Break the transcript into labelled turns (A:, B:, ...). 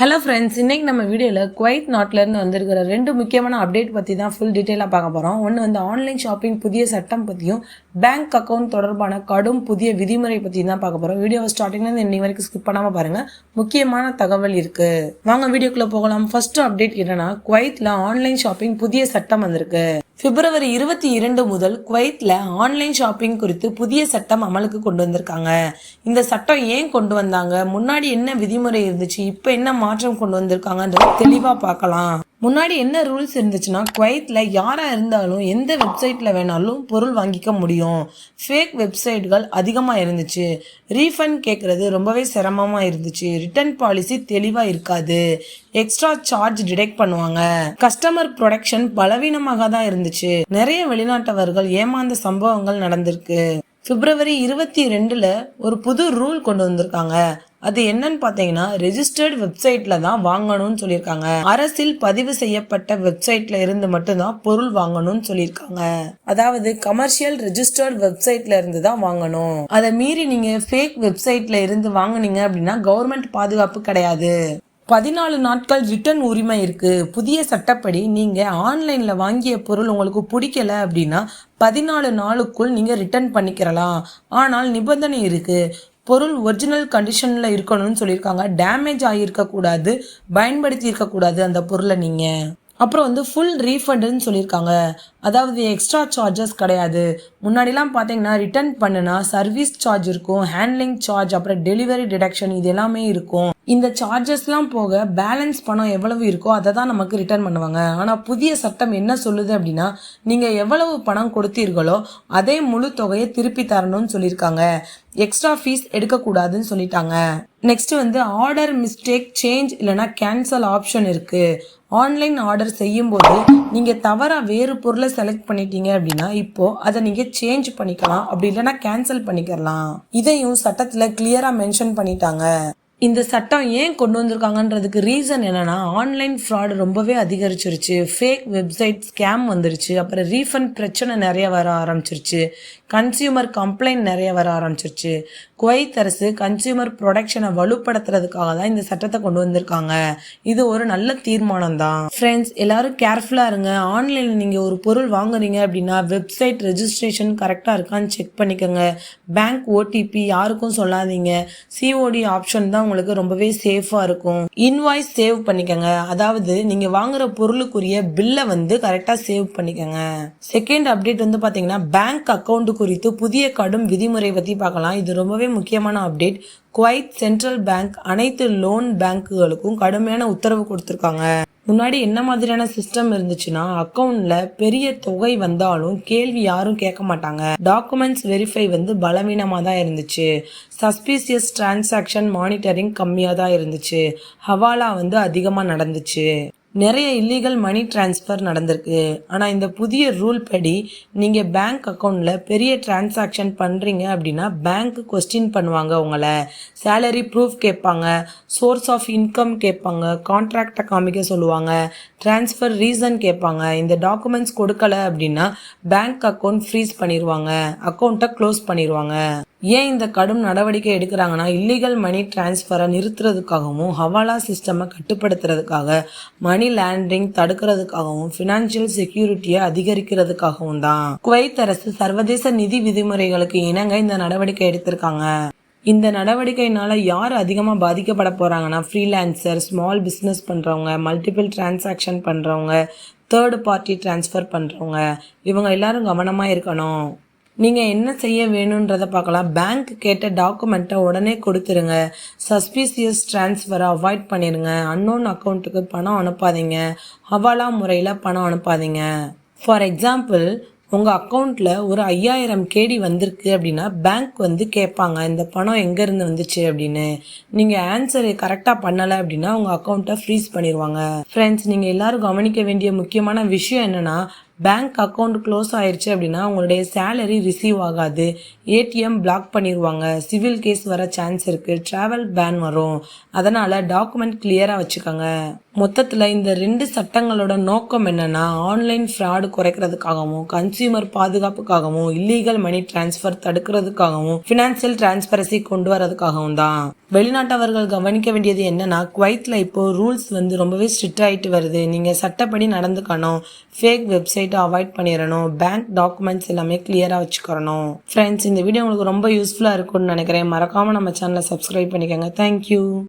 A: Hello friends, இன்னைக்கு நம்ம வீடியோவில் குவைத் நாட்டிலேருந்து வந்திருக்கிற 2 முக்கியமான அப்டேட் பற்றி தான் ஃபுல் டீட்டெயிலாக பார்க்க போகிறோம். ஒன்று வந்து ஆன்லைன் ஷாப்பிங் புதிய சட்டம் பற்றியும் பேங்க் அக்கௌண்ட் தொடர்பான கடும் புதிய விதிமுறை பற்றி தான் பார்க்க போகிறோம். வீடியோ ஸ்டார்டிங்லேருந்து இன்னைக்கு வரைக்கும் ஸ்கிப் பண்ணாமல் பாருங்கள், முக்கியமான தகவல் இருக்குது. வாங்க வீடியோக்குள்ளே போகலாம். ஃபர்ஸ்ட் அப்டேட் என்னன்னா, குவைத்தில் ஆன்லைன் ஷாப்பிங் புதிய சட்டம் வந்திருக்கு. பிப்ரவரி 22 முதல் குவைத்தில் ஆன்லைன் ஷாப்பிங் குறித்து புதிய சட்டம் அமலுக்கு கொண்டு வந்திருக்காங்க. இந்த சட்டம் ஏன் கொண்டு வந்தாங்க, முன்னாடி என்ன விதிமுறை இருந்துச்சு, இப்போ என்ன மாற்றம் கொண்டு வந்திருக்காங்கன்றது தெளிவாக பார்க்கலாம். முன்னாடி என்ன ரூல்ஸ் இருந்துச்சுன்னா, குவைத்தில் யாராக இருந்தாலும் எந்த வெப்சைட்டில் வேணாலும் பொருள் வாங்கிக்க முடியும். ஃபேக் வெப்சைட்கள் அதிகமாக இருந்துச்சு. ரீஃபண்ட் கேட்குறது ரொம்பவே சிரமமாக இருந்துச்சு. ரிட்டர்ன் பாலிசி தெளிவாக இருக்காது. எக்ஸ்ட்ரா சார்ஜ் டிடெக்ட் பண்ணுவாங்க. கஸ்டமர் ப்ரொடெக்ஷன் பலவீனமாக தான் இருந்துச்சு. நிறைய வெளிநாட்டவர்கள் ஏமாந்த சம்பவங்கள் நடந்திருக்கு. பிப்ரவரி 22 ஒரு புது ரூல் கொண்டு வந்திருக்காங்க. அது என்னன்னு பார்த்தீங்கன்னா, ரெஜிஸ்டர்ட் வெப்சைட்ல தான் வாங்கணும்னு சொல்லியிருக்காங்க. அரசில் பதிவு செய்யப்பட்ட வெப்சைட்ல இருந்து மட்டும்தான் பொருள் வாங்கணும்னு சொல்லியிருக்காங்க. அதாவது கமர்ஷியல் ரெஜிஸ்டர்ட் வெப்சைட்ல இருந்து தான் வாங்கணும். அதை மீறி நீங்க ஃபேக் வெப்சைட்ல இருந்து வாங்கினீங்க அப்படின்னா கவர்மெண்ட் பாதுகாப்பு கிடையாது. 14 நாட்கள் ரிட்டர்ன் உரிமை இருக்கு. புதிய சட்டப்படி நீங்க ஆன்லைன்ல வாங்கிய பொருள் உங்களுக்கு பிடிக்கல அப்படின்னா 14 நாளுக்குள் நீங்க ரிட்டர்ன் பண்ணிக்கிறலாம். ஆனால் நிபந்தனை இருக்கு. பொருள் ஒரிஜினல் கண்டிஷன்ல இருக்கணும்னு சொல்லியிருக்காங்க. டேமேஜ் ஆகியிருக்க கூடாது, பயன்படுத்தி இருக்கக்கூடாது அந்த பொருளை நீங்க. அப்புறம் வந்து ஃபுல் ரீஃபண்டுன்னு சொல்லியிருக்காங்க. அதாவது எக்ஸ்ட்ரா சார்ஜஸ் கிடையாது. முன்னாடிலாம் பார்த்தீங்கன்னா ரிட்டர்ன் பண்ணுனா சர்வீஸ் சார்ஜ் இருக்கும், ஹேண்ட்லிங் சார்ஜ், அப்புறம் டெலிவரி டிடக்ஷன், இது எல்லாமே இருக்கும். இந்த சார்ஜஸ்லாம் போக பேலன்ஸ் பணம் எவ்வளவு இருக்கோ அதை தான் நமக்கு ரிட்டர்ன் பண்ணுவாங்க. ஆனால் புதிய சட்டம் என்ன சொல்லுது அப்படின்னா, நீங்கள் எவ்வளவு பணம் கொடுத்தீர்களோ அதே முழு தொகையை திருப்பி தரணும்னு சொல்லியிருக்காங்க. எக்ஸ்ட்ரா ஃபீஸ் எடுக்கக்கூடாதுன்னு சொல்லிட்டாங்க. நெக்ஸ்ட் வந்து ஆர்டர் மிஸ்டேக் சேஞ்ச் இல்லைனா கேன்சல் ஆப்ஷன் இருக்கு. ஆன்லைன் ஆர்டர் செய்யும் போது நீங்க தவறா வேறு பொருளை செலக்ட் பண்ணிட்டீங்க அப்படின்னா இப்போ அதை நீங்க சேஞ்ச் பண்ணிக்கலாம், அப்படி இல்லைன்னா கேன்சல் பண்ணிக்கலாம். இதையும் சட்டத்துல கிளியரா மென்ஷன் பண்ணிட்டாங்க. இந்த சட்டம் ஏன் கொண்டு வந்திருக்காங்கன்றதுக்கு ரீசன் என்னன்னா, ஆன்லைன் ஃப்ராடு ரொம்பவே அதிகரிச்சிருச்சு. ஃபேக் வெப்சைட் ஸ்கேம் வந்துருச்சு. அப்புறம் ரீஃபண்ட் பிரச்சனை நிறைய வர ஆரம்பிச்சிருச்சு. கன்சியூமர் கம்ப்ளைண்ட் நிறைய வர ஆரம்பிச்சிருச்சு. குவைத் அரசு கன்சியூமர் ப்ரொடெக்ஷனை வலுப்படுத்துறதுக்காக தான் இந்த சட்டத்தை கொண்டு வந்திருக்காங்க. இது ஒரு நல்ல தீர்மானம் தான். ஃப்ரெண்ட்ஸ், எல்லாரும் கேர்ஃபுல்லாக இருங்க. ஆன்லைனில் நீங்கள் ஒரு பொருள் வாங்குறீங்க அப்படின்னா வெப்சைட் ரெஜிஸ்ட்ரேஷன் கரெக்டாக இருக்கான்னு செக் பண்ணிக்கோங்க. பேங்க் ஓடிபி யாருக்கும் சொல்லாதீங்க. சிஓடி ஆப்ஷன் தான் உங்களுக்கு ரொம்பவே சேஃபாக இருக்கும். இன்வாய்ஸ் சேவ் பண்ணிக்கோங்க. அதாவது நீங்கள் வாங்குற பொருளுக்குரிய பில்லை வந்து கரெக்டாக சேவ் பண்ணிக்கோங்க. செகண்ட் அப்டேட் வந்து பார்த்தீங்கன்னா, பேங்க் அக்கௌண்ட் குறித்து புதிய கடும் விதிமுறை பற்றி பார்க்கலாம். இது ரொம்பவே முக்கியமான அப்டேட். குவைத் சென்ட்ரல் பேங்க் அனைத்து லோன் பேங்க்குகளுக்கும் கடுமையான உத்தரவு கொடுத்துருக்காங்க. முன்னாடி என்ன மாதிரியான சிஸ்டம் இருந்துச்சுன்னா, அக்கௌண்ட்ல பெரிய தொகை வந்தாலும் கேள்வி யாரும் கேட்க மாட்டாங்க. டாக்குமெண்ட்ஸ் வெரிஃபை வந்து பலவீனமா தான் இருந்துச்சு. சஸ்பீசியஸ் டிரான்சாக்ஷன் மானிட்டரிங் கம்மியாக தான் இருந்துச்சு. ஹவாலா வந்து அதிகமாக நடந்துச்சு. நிறைய இல்லீகல் மணி டிரான்ஸ்ஃபர் நடந்திருக்கு. ஆனால் இந்த புதிய ரூல் படி நீங்கள் பேங்க் அக்கௌண்ட்டில் பெரிய டிரான்சாக்ஷன் பண்ணுறீங்க அப்படின்னா பேங்க் கொஸ்டின் பண்ணுவாங்க. உங்களை சேலரி ப்ரூஃப் கேட்பாங்க, சோர்ஸ் ஆஃப் இன்கம் கேட்பாங்க, கான்ட்ராக்டை காமிக்க சொல்லுவாங்க, டிரான்ஸ்ஃபர் ரீசன் கேட்பாங்க. இந்த டாக்குமெண்ட்ஸ் கொடுக்கல அப்படின்னா பேங்க் அக்கௌண்ட் ஃப்ரீஸ் பண்ணிடுவாங்க, அக்கௌண்ட்டை க்ளோஸ் பண்ணிடுவாங்க. ஏன் இந்த கடும் நடவடிக்கை எடுக்கிறாங்கன்னா, இல்லீகல் மணி டிரான்ஸ்ஃபரை நிறுத்துறதுக்காகவும், ஹவாலா சிஸ்டமை கட்டுப்படுத்துறதுக்காக, மணி லாண்டரிங் தடுக்கிறதுக்காகவும், ஃபினான்ஷியல் செக்யூரிட்டியை அதிகரிக்கிறதுக்காகவும் தான். குவைத் அரசு சர்வதேச நிதி விதிமுறைகளுக்கு இணங்க இந்த நடவடிக்கை எடுத்திருக்காங்க. இந்த நடவடிக்கையினால யார் அதிகமாக பாதிக்கப்பட போறாங்கன்னா, ஃப்ரீலான்சர், ஸ்மால் பிஸ்னஸ் பண்ணுறவங்க, மல்டிபிள் டிரான்சாக்ஷன் பண்ணுறவங்க, தேர்ட் பார்ட்டி டிரான்ஸ்ஃபர் பண்ணுறவங்க, இவங்க எல்லாரும் கவனமாக இருக்கணும். நீங்கள் என்ன செய்ய வேணுன்றதை பார்க்கலாம். பேங்க் கேட்ட டாக்குமெண்ட்டை உடனே கொடுத்துருங்க. சஸ்பீசியஸ் டிரான்ஸ்ஃபரை அவாய்ட் பண்ணிடுங்க. அன்னோன் அக்கௌண்ட்டுக்கு பணம் அனுப்பாதீங்க. ஹவாலா முறையில் பணம் அனுப்பாதீங்க. ஃபார் எக்ஸாம்பிள், உங்கள் அக்கௌண்ட்டில் ஒரு 5000 கேடி வந்திருக்கு அப்படின்னா பேங்க் வந்து கேட்பாங்க, இந்த பணம் எங்கேருந்து வந்துச்சு அப்படின்னு. நீங்கள் ஆன்சர் கரெக்டாக பண்ணலை அப்படின்னா உங்கள் அக்கௌண்ட்டை ஃப்ரீஸ் பண்ணிடுவாங்க. ஃப்ரெண்ட்ஸ், நீங்கள் எல்லாரும் கவனிக்க வேண்டிய முக்கியமான விஷயம் என்னென்னா, பேங்க் அக்கௌண்ட் க்ளோஸ் ஆயிடுச்சு அப்படின்னா உங்களுடைய சேலரி ரிசீவ் ஆகாது, ஏடிஎம் பிளாக் பண்ணிடுவாங்க, சிவில் கேஸ் வர சான்ஸ் இருக்குது, ட்ராவல் பேன் வரும். அதனால் டாக்குமெண்ட் கிளியராக வச்சுக்கோங்க. மொத்தத்தில் இந்த 2 சட்டங்களோட நோக்கம் என்னன்னா, ஆன்லைன் ஃப்ராடு குறைக்கிறதுக்காகவும், கன்சியூமர் பாதுகாப்புக்காகவும், இல்லீகல் மணி டிரான்ஸ்ஃபர் தடுக்கிறதுக்காகவும், ஃபினான்சியல் டிரான்ஸ்பரன்சி கொண்டு வரதுக்காகவும் தான். வெளிநாட்டவர்கள் கவனிக்க வேண்டியது என்னன்னா, குவைத்தில் இப்போ ரூல்ஸ் ரொம்பவே ஸ்ட்ரிக்ட் ஆகிட்டு வருது. நீங்கள் சட்டப்படி நடந்துக்கணும், ஃபேக் வெப்சைட்டை அவாய்ட் பண்ணிடணும், பேங்க் டாக்குமெண்ட்ஸ் எல்லாமே கிளியராக வச்சுக்கிறணும். ஃப்ரெண்ட்ஸ், இந்த வீடியோ உங்களுக்கு ரொம்ப யூஸ்ஃபுல்லாக இருக்கும்னு நினைக்கிறேன். மறக்காமல் நம்ம சேனலை சப்ஸ்கிரைப் பண்ணிக்கோங்க. தேங்க்யூ.